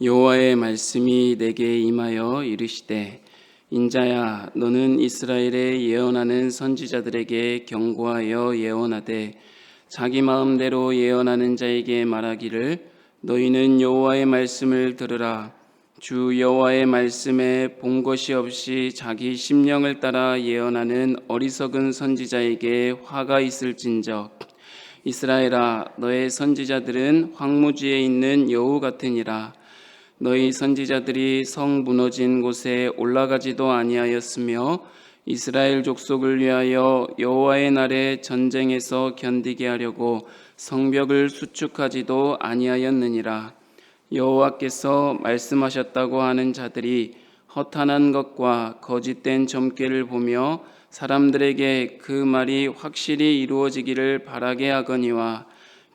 여호와의 말씀이 내게 임하여 이르시되 인자야 너는 이스라엘에 예언하는 선지자들에게 경고하여 예언하되 자기 마음대로 예언하는 자에게 말하기를 너희는 여호와의 말씀을 들으라. 주 여호와의 말씀에 본 것이 없이 자기 심령을 따라 예언하는 어리석은 선지자에게 화가 있을진저 이스라엘아 너의 선지자들은 황무지에 있는 여우 같으니라. 너희 선지자들이 성 무너진 곳에 올라가지도 아니하였으며 이스라엘 족속을 위하여 여호와의 날에 전쟁에서 견디게 하려고 성벽을 수축하지도 아니하였느니라. 여호와께서 말씀하셨다고 하는 자들이 허탄한 것과 거짓된 점괘를 보며 사람들에게 그 말이 확실히 이루어지기를 바라게 하거니와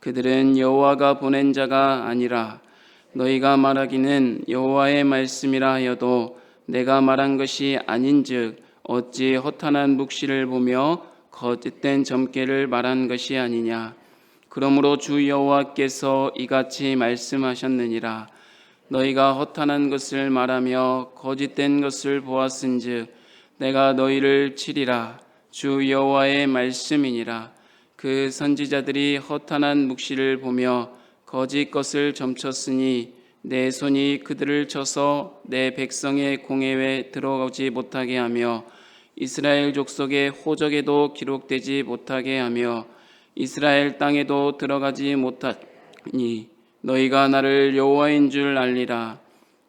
그들은 여호와가 보낸 자가 아니라 너희가 말하기는 여호와의 말씀이라 하여도 내가 말한 것이 아닌즉 어찌 허탄한 묵시를 보며 거짓된 점괘를 말한 것이 아니냐. 그러므로 주 여호와께서 이같이 말씀하셨느니라. 너희가 허탄한 것을 말하며 거짓된 것을 보았은즉 내가 너희를 치리라. 주 여호와의 말씀이니라. 그 선지자들이 허탄한 묵시를 보며 거짓 것을 점쳤으니 내 손이 그들을 쳐서 내 백성의 공회에 들어가지 못하게 하며 이스라엘 족속의 호적에도 기록되지 못하게 하며 이스라엘 땅에도 들어가지 못하니 너희가 나를 여호와인 줄 알리라.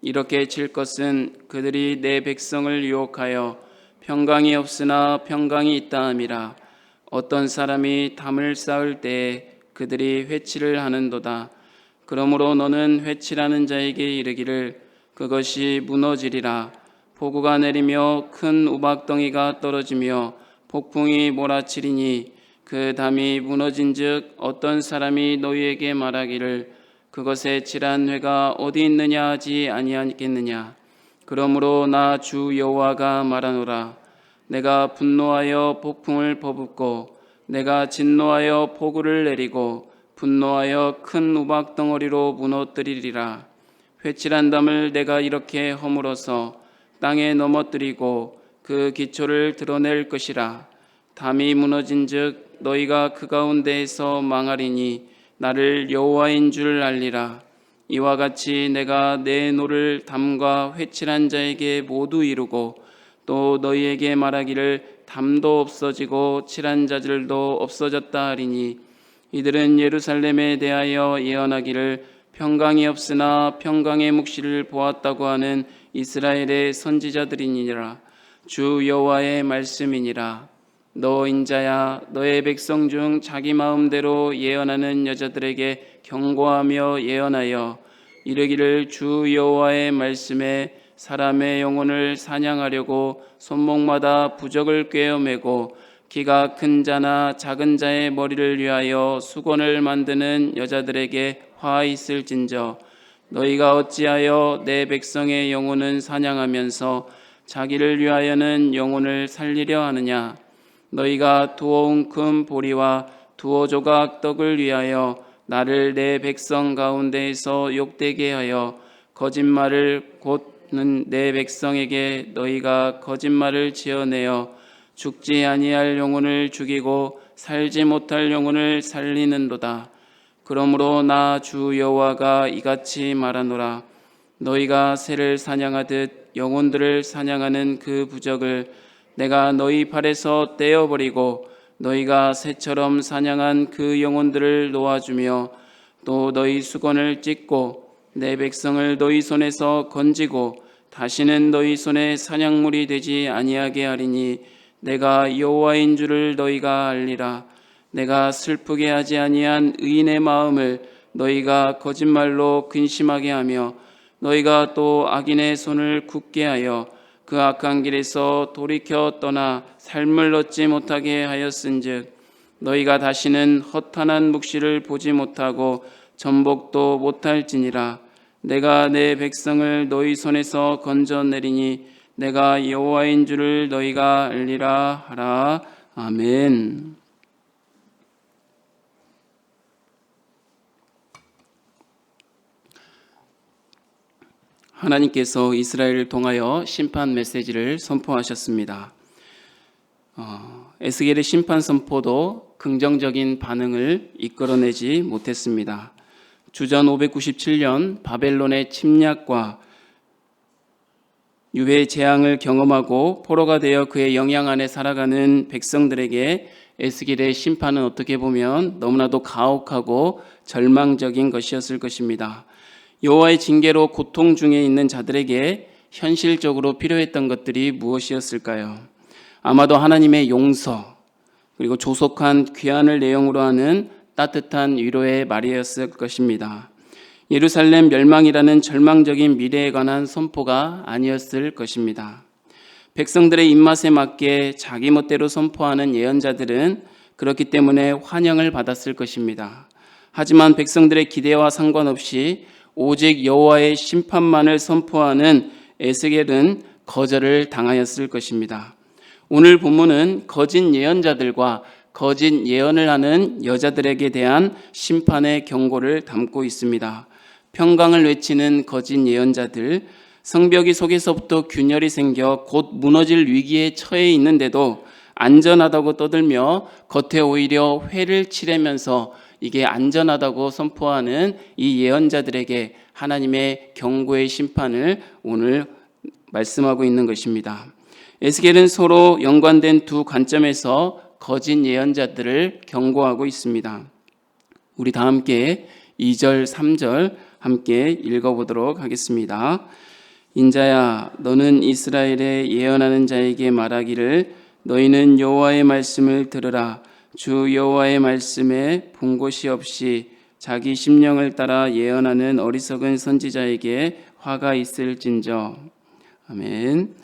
이렇게 칠 것은 그들이 내 백성을 유혹하여 평강이 없으나 평강이 있다 함이라. 어떤 사람이 담을 쌓을 때에 그들이 회치를 하는도다. 그러므로 너는 회치라는 자에게 이르기를 그것이 무너지리라. 폭우가 내리며 큰 우박덩이가 떨어지며 폭풍이 몰아치리니 그 담이 무너진즉 어떤 사람이 너희에게 말하기를 그것에 칠한 회가 어디 있느냐 하지 아니하겠느냐. 그러므로 나 주 여호와가 말하노라. 내가 분노하여 폭풍을 퍼붓고 내가 진노하여 폭우를 내리고 분노하여 큰 우박 덩어리로 무너뜨리리라. 회칠한 담을 내가 이렇게 허물어서 땅에 넘어뜨리고 그 기초를 드러낼 것이라. 담이 무너진즉 너희가 그 가운데에서 망하리니 나를 여호와인 줄 알리라. 이와 같이 내가 내 노를 담과 회칠한 자에게 모두 이루고 또 너희에게 말하기를 담도 없어지고 칠한 자들도 없어졌다 하리니 이들은 예루살렘에 대하여 예언하기를 평강이 없으나 평강의 묵시를 보았다고 하는 이스라엘의 선지자들이니라. 주 여호와의 말씀이니라. 너 인자야 너의 백성 중 자기 마음대로 예언하는 여자들에게 경고하며 예언하여 이르기를 주 여호와의 말씀에 사람의 영혼을 사냥하려고 손목마다 부적을 꿰어매고 키가 큰 자나 작은 자의 머리를 위하여 수건을 만드는 여자들에게 화 있을진저 너희가 어찌하여 내 백성의 영혼은 사냥하면서 자기를 위하여는 영혼을 살리려 하느냐. 너희가 두어 웅큼 보리와 두어 조각 떡을 위하여 나를 내 백성 가운데에서 욕되게 하여 거짓말을 곧는 내 백성에게 너희가 거짓말을 지어내어 죽지 아니할 영혼을 죽이고 살지 못할 영혼을 살리는도다. 그러므로 나 주 여호와가 이같이 말하노라. 너희가 새를 사냥하듯 영혼들을 사냥하는 그 부적을 내가 너희 팔에서 떼어버리고 너희가 새처럼 사냥한 그 영혼들을 놓아주며 또 너희 수건을 찢고 내 백성을 너희 손에서 건지고 다시는 너희 손에 사냥물이 되지 아니하게 하리니 내가 여호와인 줄을 너희가 알리라. 내가 슬프게 하지 아니한 의인의 마음을 너희가 거짓말로 근심하게 하며 너희가 또 악인의 손을 굳게 하여 그 악한 길에서 돌이켜 떠나 삶을 얻지 못하게 하였은즉 너희가 다시는 허탄한 묵시를 보지 못하고 전복도 못할지니라. 내가 내 백성을 너희 손에서 건져내리니 내가 여호와인 줄을 너희가 알리라 하라. 아멘. 하나님께서 이스라엘을 통하여 심판 메시지를 선포하셨습니다. 에스겔의 심판 선포도 긍정적인 반응을 이끌어내지 못했습니다. 주전 597년 바벨론의 침략과 유해의 재앙을 경험하고 포로가 되어 그의 영향 안에 살아가는 백성들에게 에스겔의 심판은 어떻게 보면 너무나도 가혹하고 절망적인 것이었을 것입니다. 여호와의 징계로 고통 중에 있는 자들에게 현실적으로 필요했던 것들이 무엇이었을까요? 아마도 하나님의 용서, 그리고 조속한 귀환을 내용으로 하는 따뜻한 위로의 말이었을 것입니다. 예루살렘 멸망이라는 절망적인 미래에 관한 선포가 아니었을 것입니다. 백성들의 입맛에 맞게 자기 멋대로 선포하는 예언자들은 그렇기 때문에 환영을 받았을 것입니다. 하지만 백성들의 기대와 상관없이 오직 여호와의 심판만을 선포하는 에스겔은 거절을 당하였을 것입니다. 오늘 본문은 거짓 예언자들과 거짓 예언을 하는 여자들에게 대한 심판의 경고를 담고 있습니다. 평강을 외치는 거짓 예언자들, 성벽이 속에서부터 균열이 생겨 곧 무너질 위기에 처해 있는데도 안전하다고 떠들며 겉에 오히려 회를 칠하면서 이게 안전하다고 선포하는 이 예언자들에게 하나님의 경고의 심판을 오늘 말씀하고 있는 것입니다. 에스겔은 서로 연관된 두 관점에서 거짓 예언자들을 경고하고 있습니다. 우리 다 함께 2절, 3절 함께 읽어보도록 하겠습니다. 인자야, 너는 이스라엘에 예언하는 자에게 말하기를 너희는 여호와의 말씀을 들으라. 주 여호와의 말씀에 본곳이 없이 자기 심령을 따라 예언하는 어리석은 선지자에게 화가 있을진저. 아멘.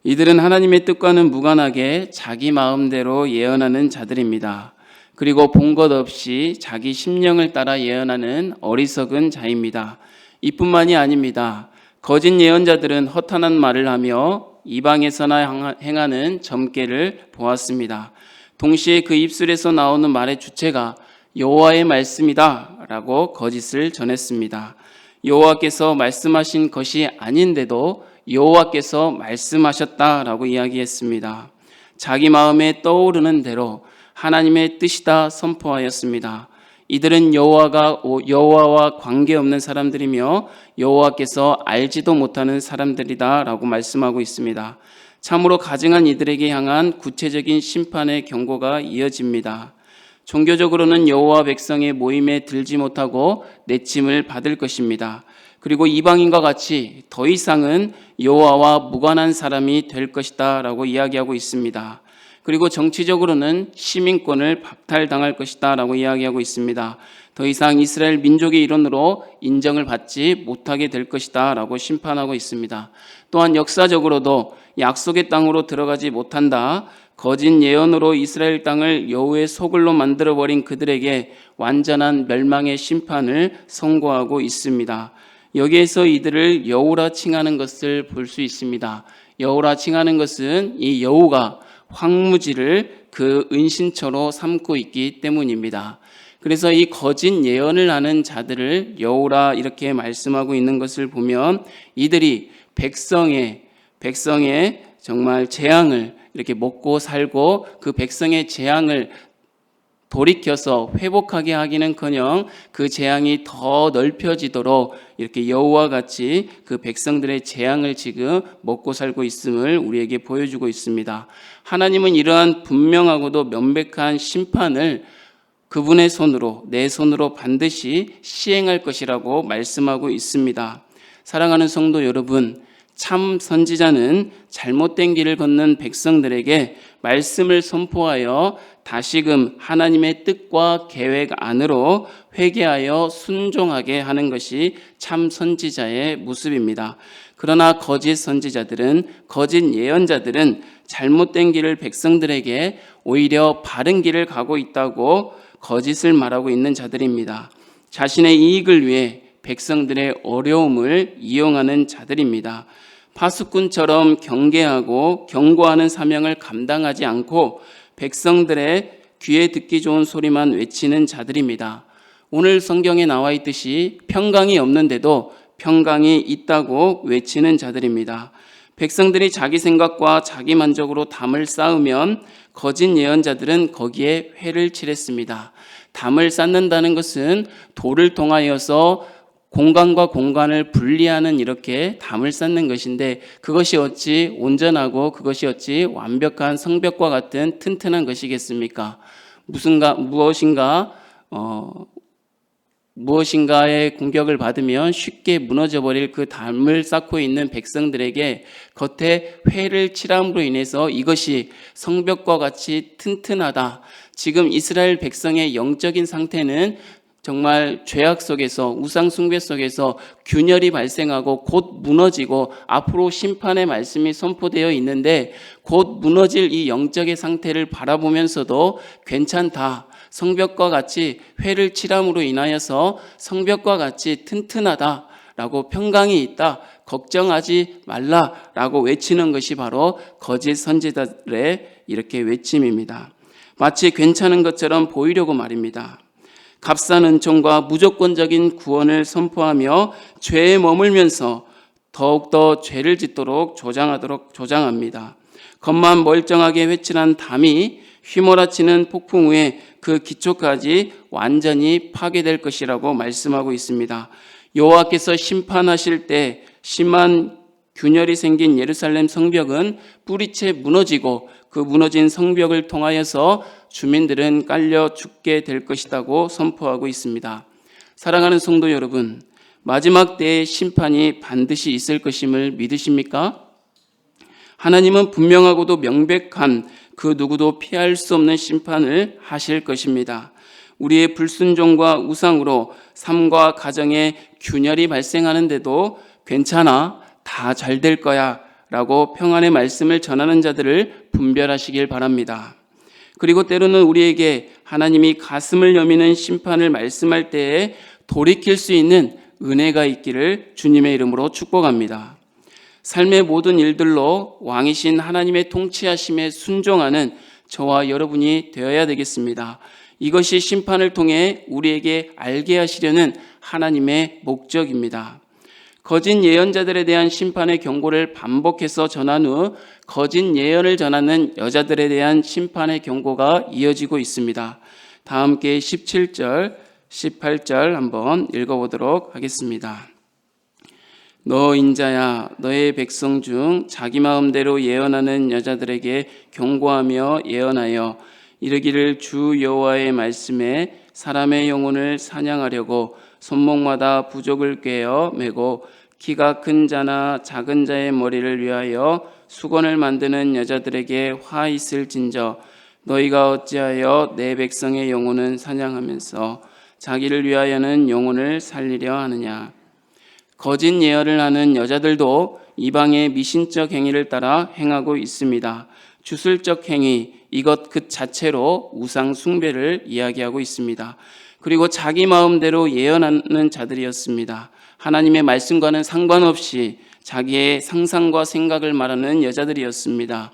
이들은 하나님의 뜻과는 무관하게 자기 마음대로 예언하는 자들입니다. 그리고 본 것 없이 자기 심령을 따라 예언하는 어리석은 자입니다. 이뿐만이 아닙니다. 거짓 예언자들은 허탄한 말을 하며 이방에서나 행하는 점괘를 보았습니다. 동시에 그 입술에서 나오는 말의 주체가 여호와의 말씀이다 라고 거짓을 전했습니다. 여호와께서 말씀하신 것이 아닌데도 여호와께서 말씀하셨다라고 이야기했습니다. 자기 마음에 떠오르는 대로 하나님의 뜻이다 선포하였습니다. 이들은 여호와와 관계없는 사람들이며 여호와께서 알지도 못하는 사람들이다라고 말씀하고 있습니다. 참으로 가증한 이들에게 향한 구체적인 심판의 경고가 이어집니다. 종교적으로는 여호와 백성의 모임에 들지 못하고 내침을 받을 것입니다. 그리고 이방인과 같이 더 이상은 여호와와 무관한 사람이 될 것이다 라고 이야기하고 있습니다. 그리고 정치적으로는 시민권을 박탈당할 것이다 라고 이야기하고 있습니다. 더 이상 이스라엘 민족의 일원으로 인정을 받지 못하게 될 것이다 라고 심판하고 있습니다. 또한 역사적으로도 약속의 땅으로 들어가지 못한다. 거짓 예언으로 이스라엘 땅을 여호의 소굴로 만들어버린 그들에게 완전한 멸망의 심판을 선고하고 있습니다. 여기에서 이들을 여우라 칭하는 것을 볼 수 있습니다. 여우라 칭하는 것은 이 여우가 황무지를 그 은신처로 삼고 있기 때문입니다. 그래서 이 거짓 예언을 하는 자들을 여우라 이렇게 말씀하고 있는 것을 보면 이들이 백성의 정말 재앙을 이렇게 먹고 살고 그 백성의 재앙을 돌이켜서 회복하게 하기는커녕 그 재앙이 더 넓혀지도록 이렇게 여우와 같이 그 백성들의 재앙을 지금 먹고 살고 있음을 우리에게 보여주고 있습니다. 하나님은 이러한 분명하고도 명백한 심판을 그분의 손으로, 내 손으로 반드시 시행할 것이라고 말씀하고 있습니다. 사랑하는 성도 여러분, 참 선지자는 잘못된 길을 걷는 백성들에게 말씀을 선포하여 다시금 하나님의 뜻과 계획 안으로 회개하여 순종하게 하는 것이 참 선지자의 모습입니다. 그러나 거짓 선지자들은, 거짓 예언자들은 잘못된 길을 백성들에게 오히려 바른 길을 가고 있다고 거짓을 말하고 있는 자들입니다. 자신의 이익을 위해 백성들의 어려움을 이용하는 자들입니다. 파수꾼처럼 경계하고 경고하는 사명을 감당하지 않고 백성들의 귀에 듣기 좋은 소리만 외치는 자들입니다. 오늘 성경에 나와 있듯이 평강이 없는데도 평강이 있다고 외치는 자들입니다. 백성들이 자기 생각과 자기 만족으로 담을 쌓으면 거짓 예언자들은 거기에 회를 칠했습니다. 담을 쌓는다는 것은 돌을 통하여서 공간과 공간을 분리하는 이렇게 담을 쌓는 것인데, 그것이 어찌 온전하고 그것이 어찌 완벽한 성벽과 같은 튼튼한 것이겠습니까? 무엇인가의 공격을 받으면 쉽게 무너져버릴 그 담을 쌓고 있는 백성들에게 겉에 회를 칠함으로 인해서 이것이 성벽과 같이 튼튼하다. 지금 이스라엘 백성의 영적인 상태는 정말 죄악 속에서, 우상 숭배 속에서 균열이 발생하고 곧 무너지고 앞으로 심판의 말씀이 선포되어 있는데, 곧 무너질 이 영적의 상태를 바라보면서도 괜찮다, 성벽과 같이 회를 칠함으로 인하여서 성벽과 같이 튼튼하다라고, 평강이 있다, 걱정하지 말라라고 외치는 것이 바로 거짓 선지자들의 이렇게 외침입니다. 마치 괜찮은 것처럼 보이려고 말입니다. 값싼 은총과 무조건적인 구원을 선포하며 죄에 머물면서 더욱더 죄를 짓도록 조장합니다. 겉만 멀쩡하게 회칠한 담이 휘몰아치는 폭풍 후에 그 기초까지 완전히 파괴될 것이라고 말씀하고 있습니다. 여호와께서 심판하실 때 심한 균열이 생긴 예루살렘 성벽은 뿌리채 무너지고, 그 무너진 성벽을 통하여서 주민들은 깔려 죽게 될 것이라고 선포하고 있습니다. 사랑하는 성도 여러분, 마지막 때의 심판이 반드시 있을 것임을 믿으십니까? 하나님은 분명하고도 명백한 그 누구도 피할 수 없는 심판을 하실 것입니다. 우리의 불순종과 우상으로 삶과 가정에 균열이 발생하는데도 괜찮아, 다 잘 될 거야 라고 평안의 말씀을 전하는 자들을 분별하시길 바랍니다. 그리고 때로는 우리에게 하나님이 가슴을 여미는 심판을 말씀할 때에 돌이킬 수 있는 은혜가 있기를 주님의 이름으로 축복합니다. 삶의 모든 일들로 왕이신 하나님의 통치하심에 순종하는 저와 여러분이 되어야 되겠습니다. 이것이 심판을 통해 우리에게 알게 하시려는 하나님의 목적입니다. 거짓 예언자들에 대한 심판의 경고를 반복해서 전한 후 거짓 예언을 전하는 여자들에 대한 심판의 경고가 이어지고 있습니다. 다 함께 17절, 18절 한번 읽어보도록 하겠습니다. 너 인자야, 너의 백성 중 자기 마음대로 예언하는 여자들에게 경고하며 예언하여 이르기를, 주 여호와의 말씀에 사람의 영혼을 사냥하려고 손목마다 부족을 꿰어 매고 키가 큰 자나 작은 자의 머리를 위하여 수건을 만드는 여자들에게 화 있을진저, 너희가 어찌하여 내 백성의 영혼은 사냥하면서 자기를 위하여는 영혼을 살리려 하느냐. 거짓 예언을 하는 여자들도 이방의 미신적 행위를 따라 행하고 있습니다. 주술적 행위, 이것 그 자체로 우상 숭배를 이야기하고 있습니다. 그리고 자기 마음대로 예언하는 자들이었습니다. 하나님의 말씀과는 상관없이 자기의 상상과 생각을 말하는 여자들이었습니다.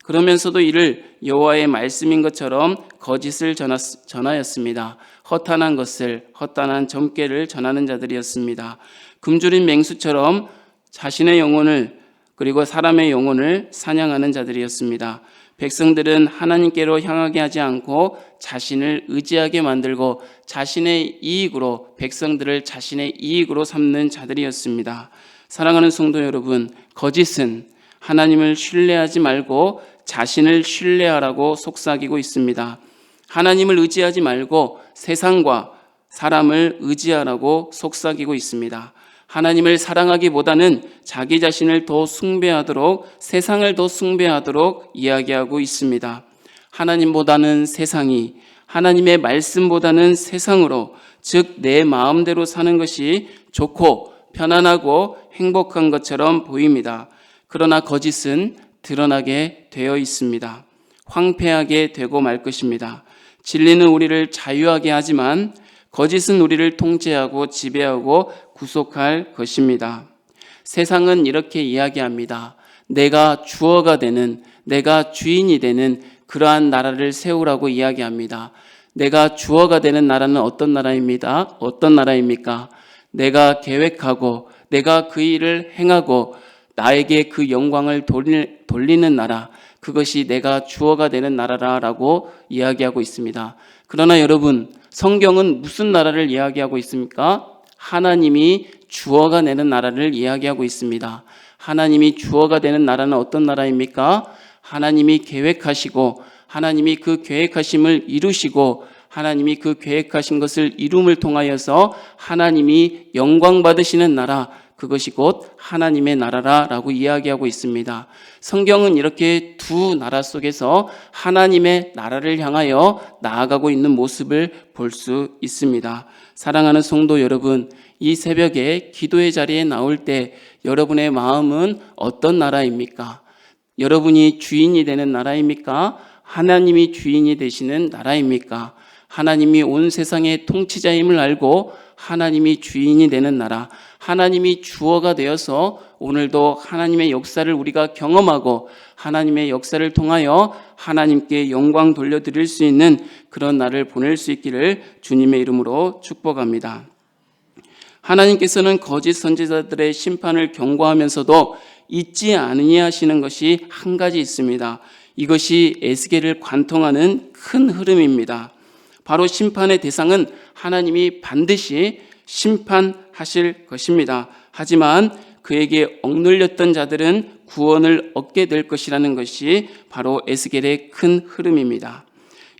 그러면서도 이를 여호와의 말씀인 것처럼 거짓을 전하였습니다. 허탄한 것을, 허탄한 점괘를 전하는 자들이었습니다. 굶주린 맹수처럼 자신의 영혼을, 그리고 사람의 영혼을 사냥하는 자들이었습니다. 백성들은 하나님께로 향하게 하지 않고 자신을 의지하게 만들고 자신의 이익으로, 백성들을 자신의 이익으로 삼는 자들이었습니다. 사랑하는 성도 여러분, 거짓은 하나님을 신뢰하지 말고 자신을 신뢰하라고 속삭이고 있습니다. 하나님을 의지하지 말고 세상과 사람을 의지하라고 속삭이고 있습니다. 하나님을 사랑하기보다는 자기 자신을 더 숭배하도록, 세상을 더 숭배하도록 이야기하고 있습니다. 하나님보다는 세상이, 하나님의 말씀보다는 세상으로, 즉 내 마음대로 사는 것이 좋고 편안하고 행복한 것처럼 보입니다. 그러나 거짓은 드러나게 되어 있습니다. 황폐하게 되고 말 것입니다. 진리는 우리를 자유하게 하지만 거짓은 우리를 통제하고 지배하고 구속할 것입니다. 세상은 이렇게 이야기합니다. 내가 주어가 되는, 내가 주인이 되는 그러한 나라를 세우라고 이야기합니다. 내가 주어가 되는 나라는 어떤 나라입니다. 어떤 나라입니까? 내가 계획하고 내가 그 일을 행하고 나에게 그 영광을 돌리는 나라, 그것이 내가 주어가 되는 나라라고 이야기하고 있습니다. 그러나 여러분, 성경은 무슨 나라를 이야기하고 있습니까? 하나님이 주어가 되는 나라를 이야기하고 있습니다. 하나님이 주어가 되는 나라는 어떤 나라입니까? 하나님이 계획하시고 하나님이 그 계획하심을 이루시고 하나님이 그 계획하신 것을 이룸을 통하여서 하나님이 영광 받으시는 나라, 그것이 곧 하나님의 나라라고 이야기하고 있습니다. 성경은 이렇게 두 나라 속에서 하나님의 나라를 향하여 나아가고 있는 모습을 볼 수 있습니다. 사랑하는 성도 여러분, 이 새벽에 기도의 자리에 나올 때 여러분의 마음은 어떤 나라입니까? 여러분이 주인이 되는 나라입니까? 하나님이 주인이 되시는 나라입니까? 하나님이 온 세상의 통치자임을 알고 하나님이 주인이 되는 나라, 하나님이 주어가 되어서 오늘도 하나님의 역사를 우리가 경험하고 하나님의 역사를 통하여 하나님께 영광 돌려드릴 수 있는 그런 날을 보낼 수 있기를 주님의 이름으로 축복합니다. 하나님께서는 거짓 선지자들의 심판을 경고하면서도 잊지 아니하시는 것이 한 가지 있습니다. 이것이 에스겔을 관통하는 큰 흐름입니다. 바로 심판의 대상은 하나님이 반드시 심판하실 것입니다. 하지만 그에게 억눌렸던 자들은 구원을 얻게 될 것이라는 것이 바로 에스겔의 큰 흐름입니다.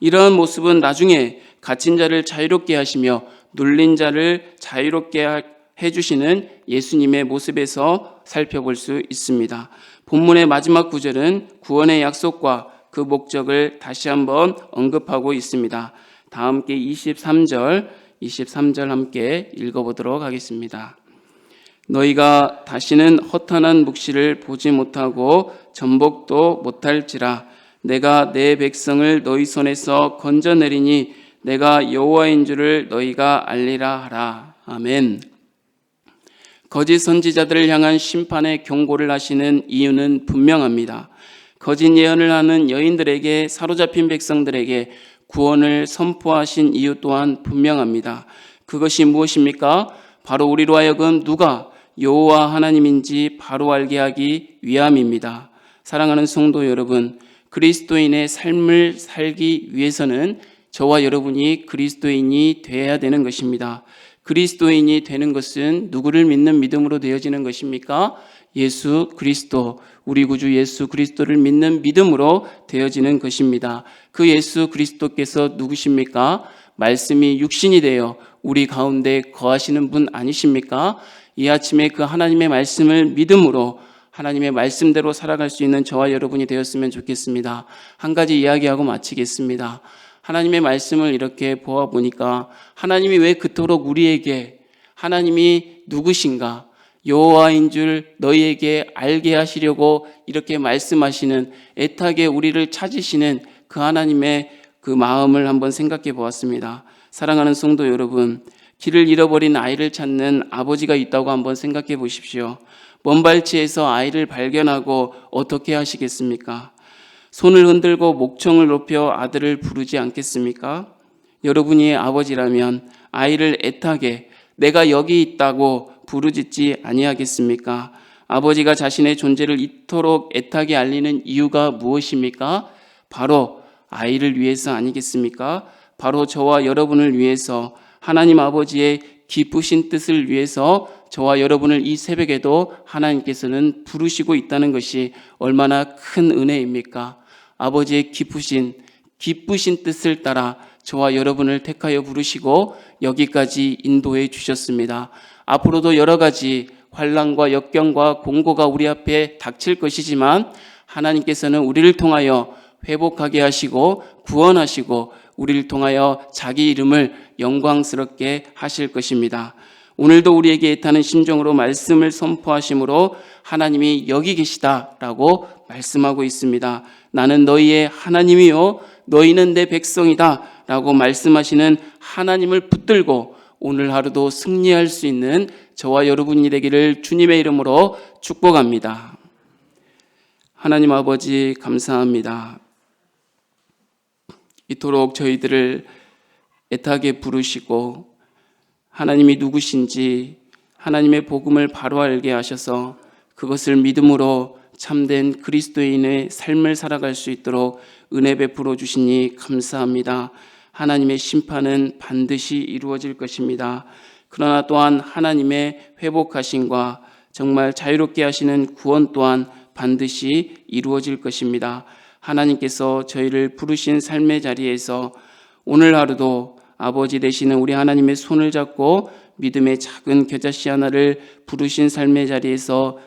이러한 모습은 나중에 갇힌 자를 자유롭게 하시며 눌린 자를 자유롭게 해주시는 예수님의 모습에서 살펴볼 수 있습니다. 본문의 마지막 구절은 구원의 약속과 그 목적을 다시 한번 언급하고 있습니다. 다 함께 23절 함께 읽어보도록 하겠습니다. 너희가 다시는 허탄한 묵시를 보지 못하고 전복도 못할지라. 내가 내 백성을 너희 손에서 건져내리니 내가 여호와인 줄을 너희가 알리라 하라. 아멘. 거짓 선지자들을 향한 심판의 경고를 하시는 이유는 분명합니다. 거짓 예언을 하는 여인들에게, 사로잡힌 백성들에게 구원을 선포하신 이유 또한 분명합니다. 그것이 무엇입니까? 바로 우리로 하여금 누가 여호와 하나님인지 바로 알게 하기 위함입니다. 사랑하는 성도 여러분, 그리스도인의 삶을 살기 위해서는 저와 여러분이 그리스도인이 되어야 되는 것입니다. 그리스도인이 되는 것은 누구를 믿는 믿음으로 되어지는 것입니까? 예수 그리스도, 우리 구주 예수 그리스도를 믿는 믿음으로 되어지는 것입니다. 그 예수 그리스도께서 누구십니까? 말씀이 육신이 되어 우리 가운데 거하시는 분 아니십니까? 이 아침에 그 하나님의 말씀을 믿음으로 하나님의 말씀대로 살아갈 수 있는 저와 여러분이 되었으면 좋겠습니다. 한 가지 이야기하고 마치겠습니다. 하나님의 말씀을 이렇게 보아보니까 하나님이 왜 그토록 우리에게 하나님이 누구신가, 여호와인 줄 너희에게 알게 하시려고 이렇게 말씀하시는, 애타게 우리를 찾으시는 그 하나님의 그 마음을 한번 생각해 보았습니다. 사랑하는 성도 여러분, 길을 잃어버린 아이를 찾는 아버지가 있다고 한번 생각해 보십시오. 먼 발치에서 아이를 발견하고 어떻게 하시겠습니까? 손을 흔들고 목청을 높여 아들을 부르지 않겠습니까? 여러분이 아버지라면 아이를 애타게 내가 여기 있다고 부르짖지 아니하겠습니까? 아버지가 자신의 존재를 이토록 애타게 알리는 이유가 무엇입니까? 바로 아이를 위해서 아니겠습니까? 바로 저와 여러분을 위해서, 하나님 아버지의 기쁘신 뜻을 위해서 저와 여러분을 이 새벽에도 하나님께서는 부르시고 있다는 것이 얼마나 큰 은혜입니까? 아버지의 기쁘신 뜻을 따라 저와 여러분을 택하여 부르시고 여기까지 인도해 주셨습니다. 앞으로도 여러 가지 환난과 역경과 공고가 우리 앞에 닥칠 것이지만 하나님께서는 우리를 통하여 회복하게 하시고 구원하시고 우리를 통하여 자기 이름을 영광스럽게 하실 것입니다. 오늘도 우리에게 애타는 심정으로 말씀을 선포하심으로 하나님이 여기 계시다라고 말씀하고 있습니다. 나는 너희의 하나님이요 너희는 내 백성이다 라고 말씀하시는 하나님을 붙들고 오늘 하루도 승리할 수 있는 저와 여러분이 되기를 주님의 이름으로 축복합니다. 하나님 아버지 감사합니다. 이토록 저희들을 애타게 부르시고 하나님이 누구신지 하나님의 복음을 바로 알게 하셔서 그것을 믿음으로 참된 그리스도인의 삶을 살아갈 수 있도록 은혜 베풀어 주시니 감사합니다. 하나님의 심판은 반드시 이루어질 것입니다. 그러나 또한 하나님의 회복하심과 정말 자유롭게 하시는 구원 또한 반드시 이루어질 것입니다. 하나님께서 저희를 부르신 삶의 자리에서 오늘 하루도 아버지 되시는 우리 하나님의 손을 잡고 믿음의 작은 겨자씨 하나를 부르신 삶의 자리에서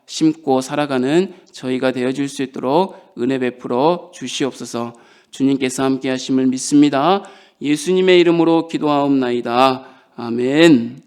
심고 살아가는 저희가 되어줄 수 있도록 은혜 베풀어 주시옵소서. 주님께서 함께 하심을 믿습니다. 예수님의 이름으로 기도하옵나이다. 아멘.